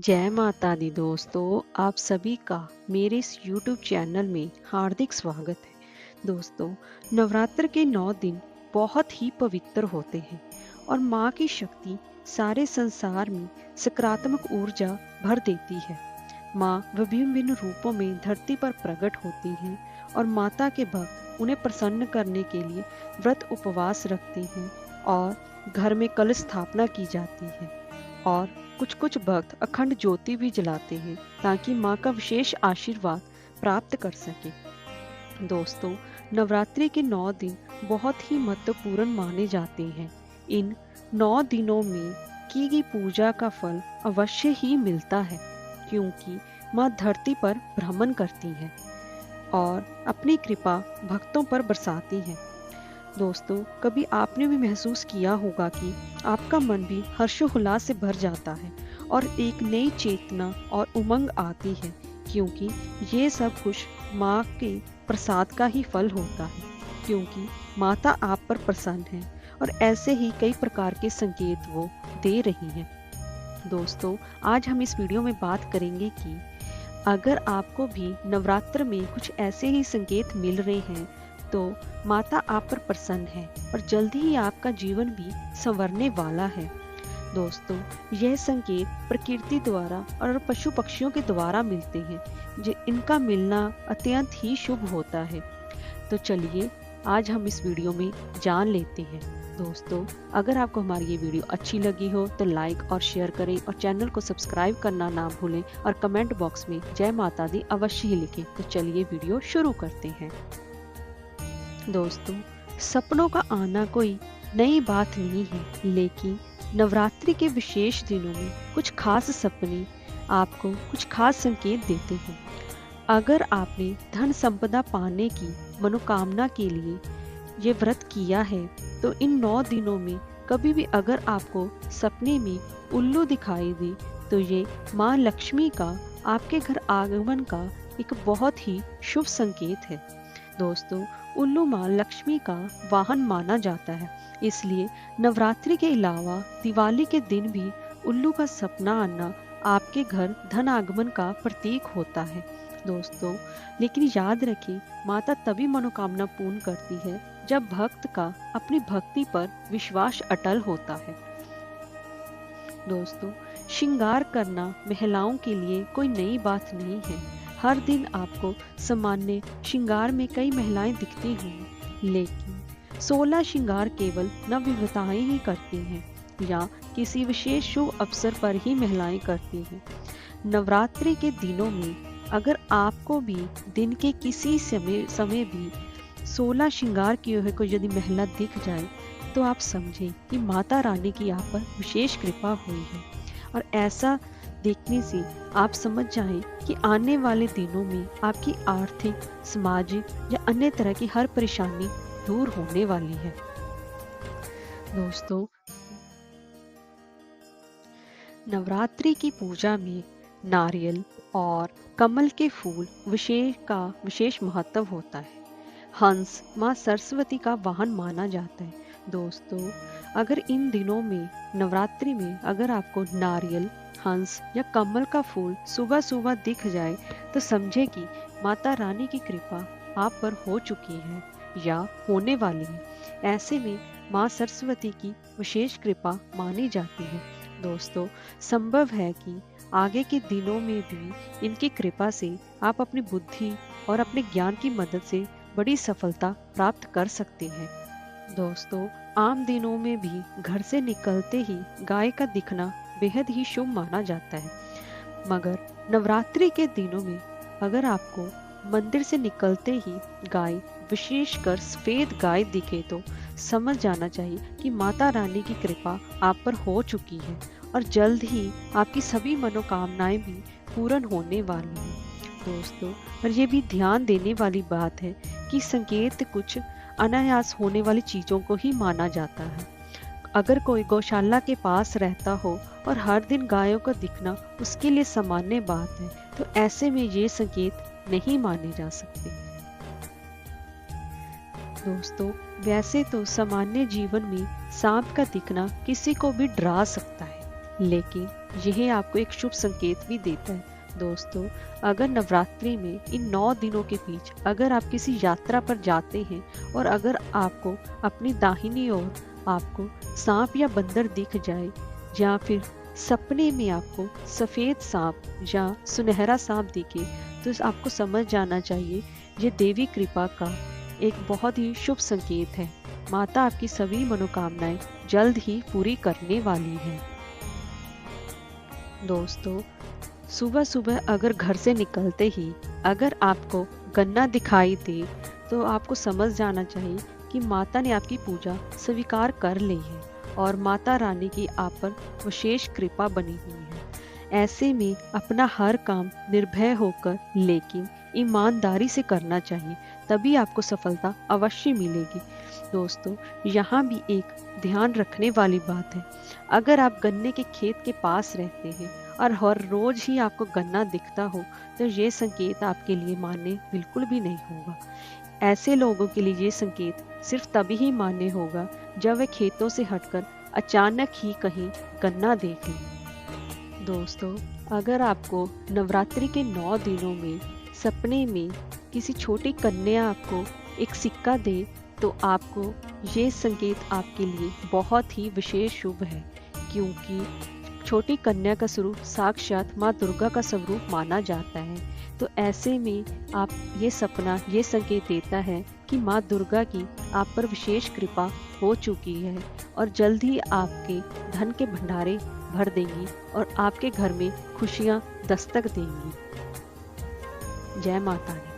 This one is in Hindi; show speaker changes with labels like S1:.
S1: जय माता दी दोस्तों, आप सभी का मेरे इस YouTube चैनल में हार्दिक स्वागत है। दोस्तों, नवरात्र के 9 दिन बहुत ही पवित्र होते हैं और माँ की शक्ति सारे संसार में सकारात्मक ऊर्जा भर देती है। माँ विभिन्न भिन्न रूपों में धरती पर प्रकट होती हैं और माता के भक्त उन्हें प्रसन्न करने के लिए व्रत उपवास रखते हैं और घर में कलश स्थापना की जाती है और कुछ कुछ भक्त अखंड ज्योति भी जलाते हैं ताकि माँ का विशेष आशीर्वाद प्राप्त कर सके। दोस्तों, नवरात्रि के 9 दिन बहुत ही महत्वपूर्ण माने जाते हैं। इन 9 दिनों में की गई पूजा का फल अवश्य ही मिलता है, क्योंकि माँ धरती पर भ्रमण करती है और अपनी कृपा भक्तों पर बरसाती है। दोस्तों, कभी आपने भी महसूस किया होगा कि आपका मन भी हर्षोल्लास से भर जाता है और एक नई चेतना और उमंग आती है, क्योंकि ये सब कुछ माँ के प्रसाद का ही फल होता है, क्योंकि माता आप पर प्रसन्न है और ऐसे ही कई प्रकार के संकेत वो दे रही हैं। दोस्तों, आज हम इस वीडियो में बात करेंगे कि अगर आपको भी नवरात्र में कुछ ऐसे ही संकेत मिल रहे हैं तो माता आप पर प्रसन्न है और जल्दी ही आपका जीवन भी संवरने वाला है। दोस्तों, यह संकेत प्रकृति द्वारा और पशु पक्षियों के द्वारा मिलते हैं, जो इनका मिलना अत्यंत ही शुभ होता है। तो चलिए आज हम इस वीडियो में जान लेते हैं। दोस्तों, अगर आपको हमारी ये वीडियो अच्छी लगी हो तो लाइक और शेयर करें और चैनल को सब्सक्राइब करना ना भूलें और कमेंट बॉक्स में जय माता दी अवश्य ही लिखें। तो चलिए वीडियो शुरू करते हैं। दोस्तों, सपनों का आना कोई नई बात नहीं है, लेकिन नवरात्रि के विशेष दिनों में कुछ खास सपने आपको कुछ खास संकेत देते हैं। अगर आपने धन संपदा पाने की मनोकामना के लिए ये व्रत किया है तो इन 9 दिनों में कभी भी अगर आपको सपने में उल्लू दिखाई दे तो ये माँ लक्ष्मी का आपके घर आगमन का एक बहुत ही शुभ संकेत है। दोस्तों, उल्लू माँ लक्ष्मी का वाहन माना जाता है, इसलिए नवरात्रि के अलावा दिवाली के दिन भी उल्लू का सपना आना आपके घर धन आगमन का प्रतीक होता है। दोस्तों, लेकिन याद रखें, माता तभी मनोकामना पूर्ण करती है जब भक्त का अपनी भक्ति पर विश्वास अटल होता है। दोस्तों, श्रृंगार करना महिलाओं के लिए कोई नई बात नहीं है। हर दिन आपको सामान्य श्रृंगार में कई महिलाएं दिखती होंगी, लेकिन 16 श्रृंगार केवल नवविवाहिताएं ही करती हैं या किसी विशेष शुभ अवसर पर ही महिलाएं करती हैं। नवरात्रि के दिनों में अगर आपको भी दिन के किसी समय भी 16 श्रृंगार किए हुए कोई यदि महिला दिख जाए तो आप समझें कि माता रानी की आप पर विशेष कृपा हुई है और ऐसा देखने से आप समझ जाएं कि आने वाले दिनों में आपकी आर्थिक, सामाजिक या अन्य तरह की हर परेशानी दूर होने वाली है। दोस्तों, नवरात्रि की पूजा में नारियल और कमल के फूल विशेष महत्व होता है। हंस माँ सरस्वती का वाहन माना जाता है। दोस्तों, अगर इन दिनों में नवरात्रि में अगर आपको नारियल, हंस या कमल का फूल सुबह सुबह दिख जाए तो समझे कि माता रानी की कृपा आप पर हो चुकी है या होने वाली है। ऐसे में माँ सरस्वती की विशेष कृपा मानी जाती है। दोस्तों, संभव है कि आगे के दिनों में भी इनकी कृपा से आप अपनी बुद्धि और अपने ज्ञान की मदद से बड़ी सफलता प्राप्त कर सकते हैं। दोस्तों, आम दिनों में भी घर से निकलते ही गाय का दिखना बेहद ही शुभ माना जाता है, मगर नवरात्रि के दिनों में अगर आपको मंदिर से निकलते ही गाय, विशेषकर सफेद गाय दिखे तो समझ जाना चाहिए कि माता रानी की कृपा आप पर हो चुकी है और जल्द ही आपकी सभी मनोकामनाएं भी पूर्ण होने वाली हैं। दोस्तों, और ये भी ध्यान देने वाली बात है कि संकेत कुछ अनायास होने वाली चीजों को ही माना जाता है। अगर कोई गौशाला के पास रहता हो और हर दिन गायों का दिखना उसके लिए सामान्य बात है तो ऐसे में ये संकेत नहीं माने जा सकते। दोस्तों, वैसे तो सामान्य जीवन में सांप का दिखना किसी को भी डरा सकता है, लेकिन यह आपको एक शुभ संकेत भी देता है। दोस्तों, अगर नवरात्रि में इन 9 दिनों के बीच अगर आप किसी यात्रा पर जाते हैं और अगर आपको अपनी दाहिनी ओर आपको सांप या बंदर दिख जाए, या फिर सपने में आपको सफेद सांप या सुनहरा सांप दिखे, तो आपको समझ जाना चाहिए ये देवी कृपा का एक बहुत ही शुभ संकेत है। माता आपकी सभी मनोकामनाएं जल्द ही पूरी करने वाली है। दोस्तों, सुबह सुबह अगर घर से निकलते ही अगर आपको गन्ना दिखाई दे, तो आपको समझ जाना चाहिए कि माता ने आपकी पूजा स्वीकार कर ली है और माता रानी की आप पर विशेष कृपा बनी हुई है। ऐसे में अपना हर काम निर्भय होकर लेकिन ईमानदारी से करना चाहिए, तभी आपको सफलता अवश्य मिलेगी। दोस्तों, यहाँ भी एक ध्यान रखने वाली बात है, अगर आप गन्ने के खेत के पास रहते हैं और हर रोज ही आपको गन्ना दिखता हो, तो ये संकेत आपके लिए मान्य बिल्कुल भी नहीं होगा। ऐसे लोगों के लिए ये संकेत सिर्फ तभी ही मान्य होगा जब वे खेतों से हटकर अचानक ही कहीं गन्ना देख लें। दोस्तों, अगर आपको नवरात्रि के 9 दिनों में सपने में किसी छोटी कन्या आपको एक सिक्का दे, तो आपको ये संकेत आपके लिए बहुत ही विशेष शुभ है, क्योंकि छोटी कन्या का स्वरूप साक्षात माँ दुर्गा का स्वरूप माना जाता है। तो ऐसे में आप ये सपना ये संकेत देता है कि माँ दुर्गा की आप पर विशेष कृपा हो चुकी है और जल्द ही आपके धन के भंडारे भर देंगी और आपके घर में खुशियाँ दस्तक देंगी। जय माता दी।